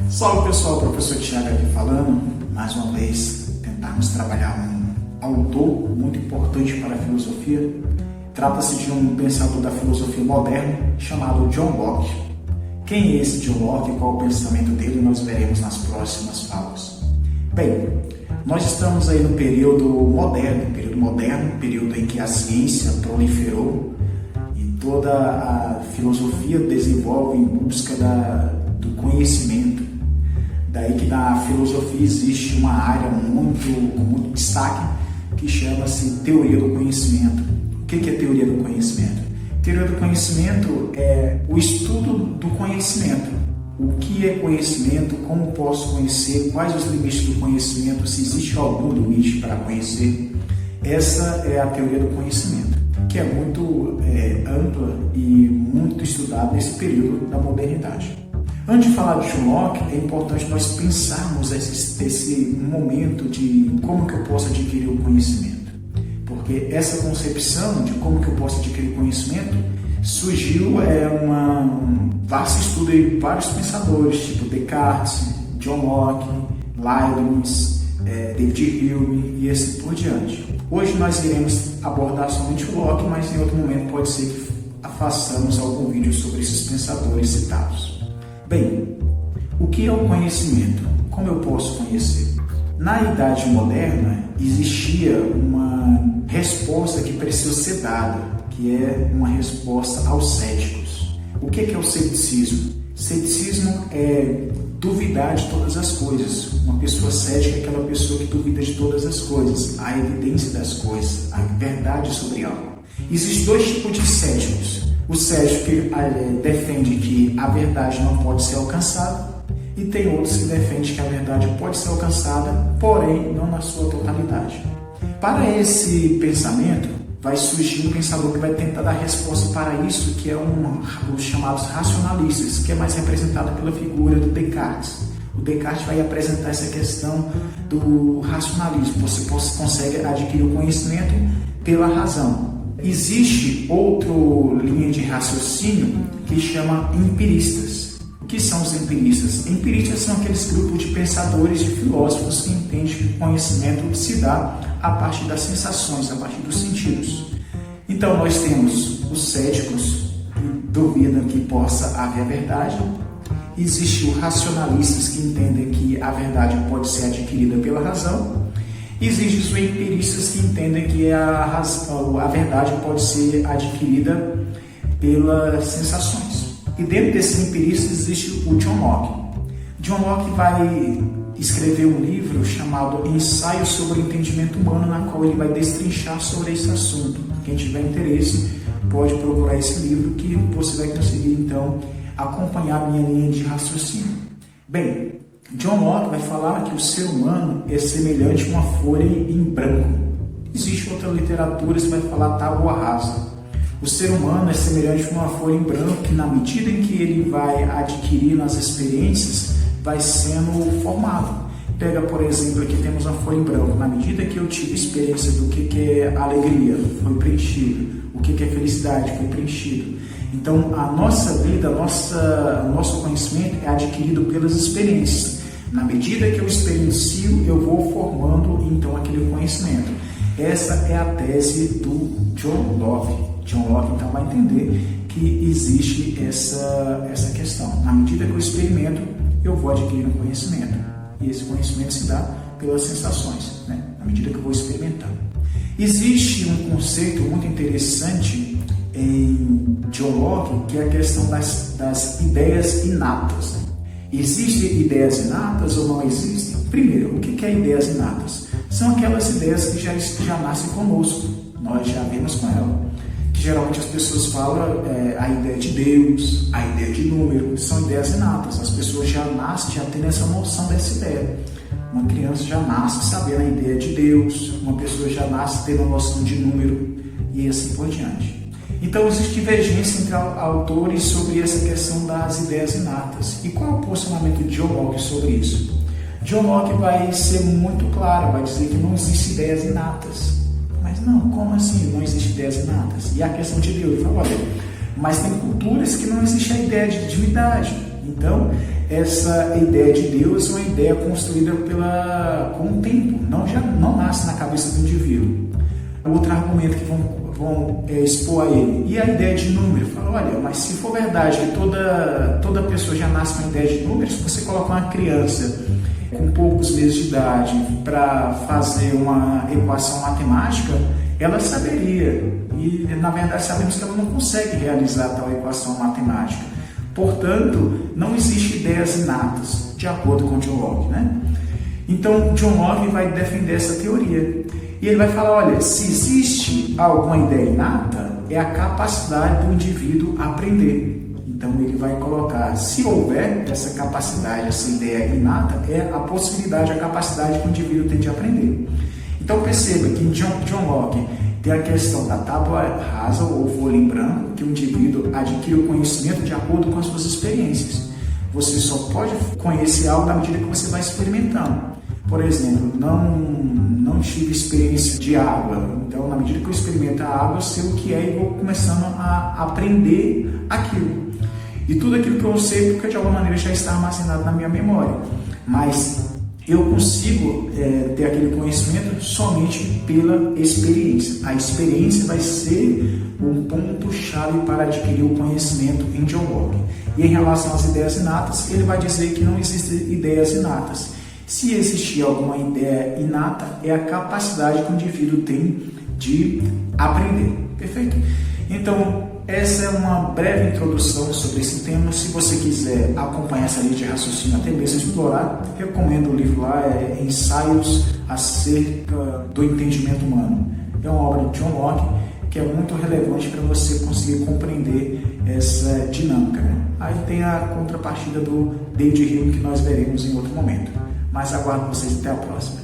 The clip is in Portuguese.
Salve pessoal, professor Thiago aqui falando, mais uma vez tentarmos trabalhar um autor muito importante para a filosofia. Trata-se de um pensador da filosofia moderna chamado John Locke. Quem é esse John Locke e qual o pensamento dele nós veremos nas próximas falas. Bem, nós estamos aí no período moderno, período em que a ciência proliferou e toda a filosofia desenvolve em busca do conhecimento. Daí que na filosofia existe uma área com muito destaque que chama-se teoria do conhecimento. O que é teoria do conhecimento? Teoria do conhecimento é o estudo do conhecimento. O que é conhecimento, como posso conhecer, quais os limites do conhecimento, se existe algum limite para conhecer. Essa é a teoria do conhecimento, que é muito ampla e muito estudada nesse período da modernidade. Antes de falar de John Locke, é importante nós pensarmos esse momento de como que eu posso adquirir o conhecimento. Porque essa concepção de como que eu posso adquirir conhecimento surgiu um vasto estudo de vários pensadores, tipo Descartes, John Locke, Leibniz, David Hume e assim por diante. Hoje nós iremos abordar somente o Locke, mas em outro momento pode ser que façamos algum vídeo sobre esses pensadores citados. Bem, o que é o conhecimento? Como eu posso conhecer? Na Idade Moderna existia uma resposta que precisa ser dada, que é uma resposta aos céticos. O que é o ceticismo? Ceticismo é duvidar de todas as coisas. Uma pessoa cética é aquela pessoa que duvida de todas as coisas, a evidência das coisas, a verdade sobre algo. Existem dois tipos de céticos. O cético que defende que a verdade não pode ser alcançada e tem outros que defendem que a verdade pode ser alcançada, porém não na sua totalidade. Para esse pensamento, vai surgir um pensador que vai tentar dar resposta para isso, que é os chamados racionalistas, que é mais representado pela figura do Descartes. O Descartes vai apresentar essa questão do racionalismo. Você consegue adquirir o conhecimento pela razão. Existe outra linha de raciocínio que chama empiristas. O que são os empiristas? Empiristas são aqueles grupos de pensadores, de filósofos que entendem que o conhecimento se dá a partir das sensações, a partir dos sentidos. Então nós temos os céticos que duvidam que possa haver a verdade. Existem os racionalistas que entendem que a verdade pode ser adquirida pela razão. Existem os empiristas que entendem que a verdade pode ser adquirida pelas sensações. E dentro desses empiristas existe o John Locke. John Locke vai escrever um livro chamado Ensaio sobre o Entendimento Humano, na qual ele vai destrinchar sobre esse assunto. Quem tiver interesse pode procurar esse livro que você vai conseguir então acompanhar a minha linha de raciocínio. Bem, John Locke vai falar que o ser humano é semelhante a uma folha em branco. Existe outra literatura que vai falar tábua rasa. O ser humano é semelhante a uma folha em branco que, na medida em que ele vai adquirindo as experiências, vai sendo formado. Pega, por exemplo, aqui temos uma folha em branco. Na medida que eu tive experiência do que é alegria, foi preenchido. O que é felicidade, foi preenchido. Então, a nossa vida, o nosso conhecimento é adquirido pelas experiências. Na medida que eu experiencio, eu vou formando, então, aquele conhecimento. Essa é a tese do John Locke. John Locke, então, vai entender que existe essa questão. Na medida que eu experimento, eu vou adquirindo conhecimento. E esse conhecimento se dá pelas sensações, né? Na medida que eu vou experimentando. Existe um conceito muito interessante em John Locke, que é a questão das ideias inatas. Existem ideias inatas ou não existem? Primeiro, o que é ideias inatas? São aquelas ideias que já nascem conosco, nós já vemos com ela. Que geralmente as pessoas falam a ideia de Deus, a ideia de número, são ideias inatas. As pessoas já nascem, já têm essa noção dessa ideia. Uma criança já nasce sabendo a ideia de Deus, uma pessoa já nasce tendo a noção de número e assim por diante. Então existe divergência entre autores sobre essa questão das ideias inatas. E qual é o posicionamento de John Locke sobre isso? John Locke vai ser muito claro, vai dizer que não existem ideias inatas. Mas não, como assim não existem ideias inatas? E a questão de Deus, ele fala, olha, mas tem culturas que não existe a ideia de divindade. Então, essa ideia de Deus é uma ideia construída com o tempo, não nasce na cabeça do indivíduo. Outro argumento que vão expor a ele, e a ideia de número? Fala, olha, mas se for verdade que toda pessoa já nasce com a ideia de números, se você colocar uma criança com poucos meses de idade para fazer uma equação matemática, ela saberia, e na verdade sabemos que ela não consegue realizar tal equação matemática. Portanto, não existem ideias inatas, de acordo com John Locke, né? Então, John Locke vai defender essa teoria. E ele vai falar, olha, se existe alguma ideia inata, é a capacidade do indivíduo aprender. Então, ele vai colocar, se houver essa capacidade, essa ideia inata, é a possibilidade, a capacidade que o indivíduo tem de aprender. Então, perceba que em John Locke tem a questão da tábua rasa ou folha em branco, que o indivíduo adquire o conhecimento de acordo com as suas experiências. Você só pode conhecer algo na medida que você vai experimentando. Por exemplo, não tive experiência de água, então na medida que eu experimento a água, eu sei o que é e vou começando a aprender aquilo. E tudo aquilo que eu sei, porque de alguma maneira já está armazenado na minha memória. Mas eu consigo ter aquele conhecimento somente pela experiência. A experiência vai ser um ponto-chave para adquirir o conhecimento em John Locke. E em relação às ideias inatas, ele vai dizer que não existem ideias inatas. Se existir alguma ideia inata, é a capacidade que o indivíduo tem de aprender. Perfeito? Então, essa é uma breve introdução sobre esse tema. Se você quiser acompanhar essa linha de raciocínio, até mesmo explorar, recomendo o livro lá, Ensaios acerca do Entendimento Humano. É uma obra de John Locke que é muito relevante para você conseguir compreender essa dinâmica, né? Aí tem a contrapartida do David Hume, que nós veremos em outro momento. Mas aguardo vocês até a próxima.